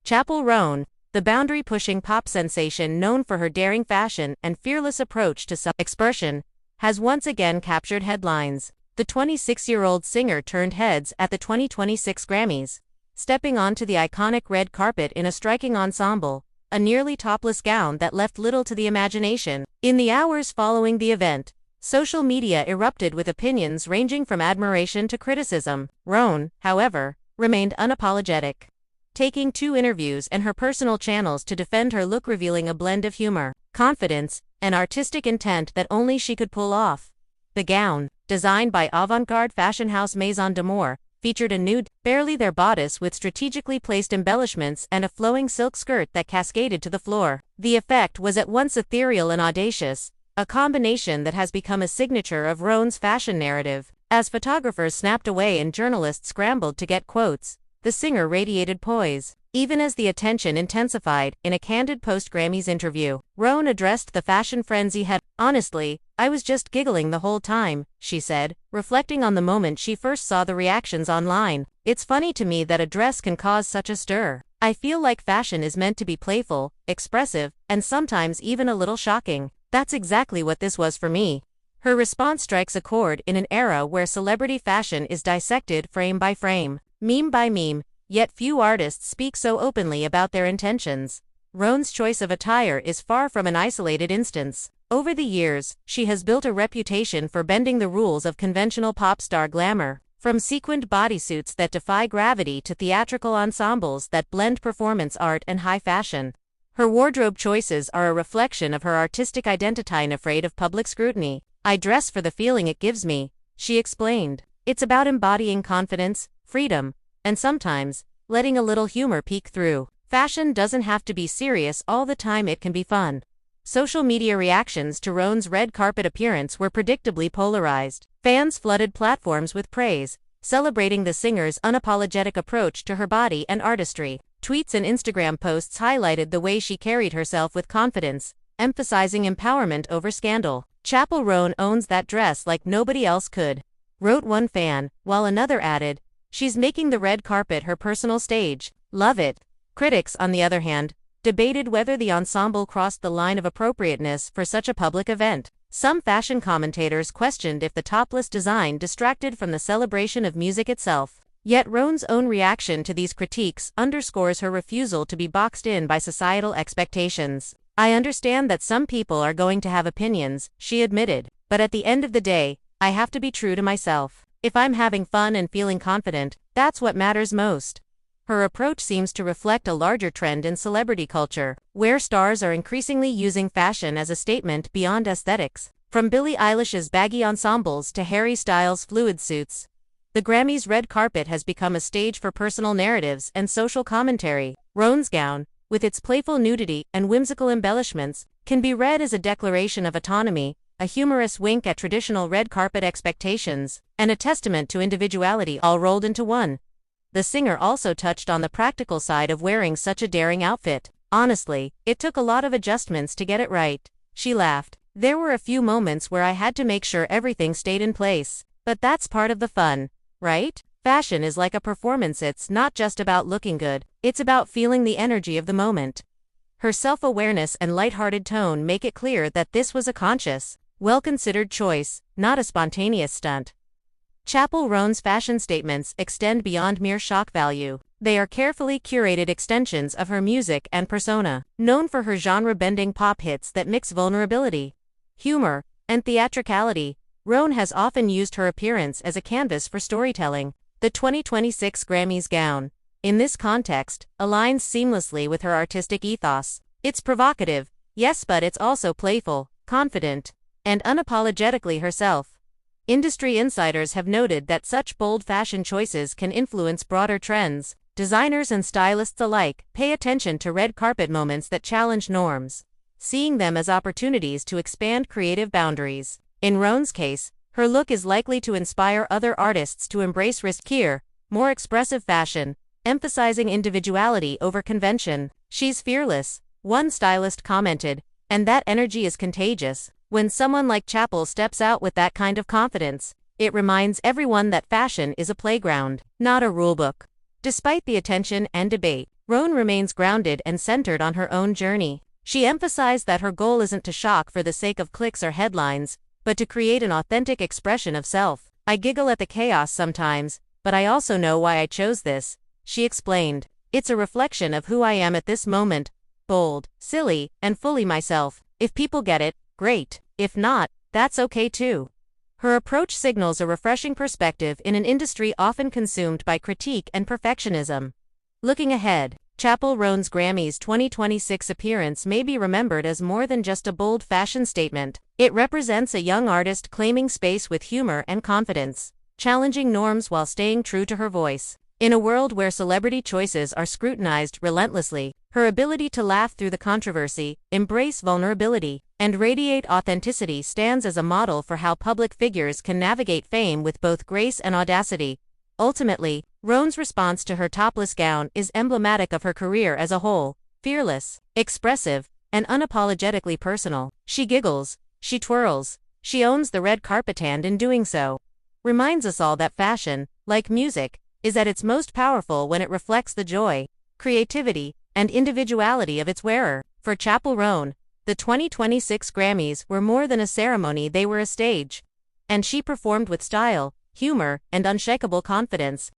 Chappell Roan, the boundary-pushing pop sensation known for her daring fashion and fearless approach to self-expression, has once again captured headlines. The 26-year-old singer turned heads at the 2026 Grammys, stepping onto the iconic red carpet in a striking ensemble, a nearly topless gown that left little to the imagination. In the hours following the event, social media erupted with opinions ranging from admiration to criticism. Roan, however, remained unapologetic, taking 2 interviews and her personal channels to defend her look, revealing a blend of humor, confidence, and artistic intent that only she could pull off. The gown, designed by avant-garde fashion house Maison d'Amour, featured a nude, barely there bodice with strategically placed embellishments and a flowing silk skirt that cascaded to the floor. The effect was at once ethereal and audacious, a combination that has become a signature of Roan's fashion narrative. As photographers snapped away and journalists scrambled to get quotes, the singer radiated poise. Even as the attention intensified, in a candid post-Grammys interview, Roan addressed the fashion frenzy head. "Honestly, I was just giggling the whole time," she said, reflecting on the moment she first saw the reactions online. "It's funny to me that a dress can cause such a stir. I feel like fashion is meant to be playful, expressive, and sometimes even a little shocking. That's exactly what this was for me." Her response strikes a chord in an era where celebrity fashion is dissected frame by frame, meme by meme, yet few artists speak so openly about their intentions. Roan's choice of attire is far from an isolated instance. Over the years, she has built a reputation for bending the rules of conventional pop star glamour, from sequined bodysuits that defy gravity to theatrical ensembles that blend performance art and high fashion. Her wardrobe choices are a reflection of her artistic identity. Unafraid of public scrutiny, "I dress for the feeling it gives me," she explained. "It's about embodying confidence, freedom, and sometimes, letting a little humor peek through. Fashion doesn't have to be serious all the time, it can be fun." Social media reactions to Roan's red carpet appearance were predictably polarized. Fans flooded platforms with praise, celebrating the singer's unapologetic approach to her body and artistry. Tweets and Instagram posts highlighted the way she carried herself with confidence, emphasizing empowerment over scandal. "Chappell Roan owns that dress like nobody else could," wrote one fan, while another added, "She's making the red carpet her personal stage. Love it." Critics, on the other hand, debated whether the ensemble crossed the line of appropriateness for such a public event. Some fashion commentators questioned if the topless design distracted from the celebration of music itself. Yet Roan's own reaction to these critiques underscores her refusal to be boxed in by societal expectations. "I understand that some people are going to have opinions," she admitted, "but at the end of the day, I have to be true to myself. If I'm having fun and feeling confident, that's what matters most." Her approach seems to reflect a larger trend in celebrity culture, where stars are increasingly using fashion as a statement beyond aesthetics. From Billie Eilish's baggy ensembles to Harry Styles' fluid suits, the Grammys' red carpet has become a stage for personal narratives and social commentary. Roan's gown, with its playful nudity and whimsical embellishments, can be read as a declaration of autonomy, a humorous wink at traditional red carpet expectations, and a testament to individuality all rolled into one. The singer also touched on the practical side of wearing such a daring outfit. "Honestly, it took a lot of adjustments to get it right," she laughed. "There were a few moments where I had to make sure everything stayed in place. But that's part of the fun, right? Fashion is like a performance. It's not just about looking good, it's about feeling the energy of the moment." Her self-awareness and lighthearted tone make it clear that this was a conscious, well-considered choice, not a spontaneous stunt. Chappell Roan's fashion statements extend beyond mere shock value. They are carefully curated extensions of her music and persona. Known for her genre-bending pop hits that mix vulnerability, humor, and theatricality, Roan has often used her appearance as a canvas for storytelling. The 2026 Grammys gown, in this context, aligns seamlessly with her artistic ethos. It's provocative, yes, but it's also playful, confident, and unapologetically herself. Industry insiders have noted that such bold fashion choices can influence broader trends. Designers and stylists alike pay attention to red carpet moments that challenge norms, seeing them as opportunities to expand creative boundaries. In Roan's case, her look is likely to inspire other artists to embrace riskier, more expressive fashion, emphasizing individuality over convention. "She's fearless," one stylist commented, "and that energy is contagious. When someone like Chappell steps out with that kind of confidence, it reminds everyone that fashion is a playground, not a rulebook." Despite the attention and debate, Roan remains grounded and centered on her own journey. She emphasized that her goal isn't to shock for the sake of clicks or headlines, but to create an authentic expression of self. "I giggle at the chaos sometimes, but I also know why I chose this," she explained. "It's a reflection of who I am at this moment, bold, silly, and fully myself. If people get it, great. If not, that's okay too." Her approach signals a refreshing perspective in an industry often consumed by critique and perfectionism. Looking ahead, Chappell Roan's Grammys 2026 appearance may be remembered as more than just a bold fashion statement. It represents a young artist claiming space with humor and confidence, challenging norms while staying true to her voice. In a world where celebrity choices are scrutinized relentlessly, her ability to laugh through the controversy, embrace vulnerability, and radiate authenticity stands as a model for how public figures can navigate fame with both grace and audacity. Ultimately, Roan's response to her topless gown is emblematic of her career as a whole: fearless, expressive, and unapologetically personal. She giggles, she twirls, she owns the red carpet, and in doing so, reminds us all that fashion, like music, is at its most powerful when it reflects the joy, creativity, and individuality of its wearer. For Chappell Roan, the 2026 Grammys were more than a ceremony, they were a stage. And she performed with style, humor, and unshakable confidence.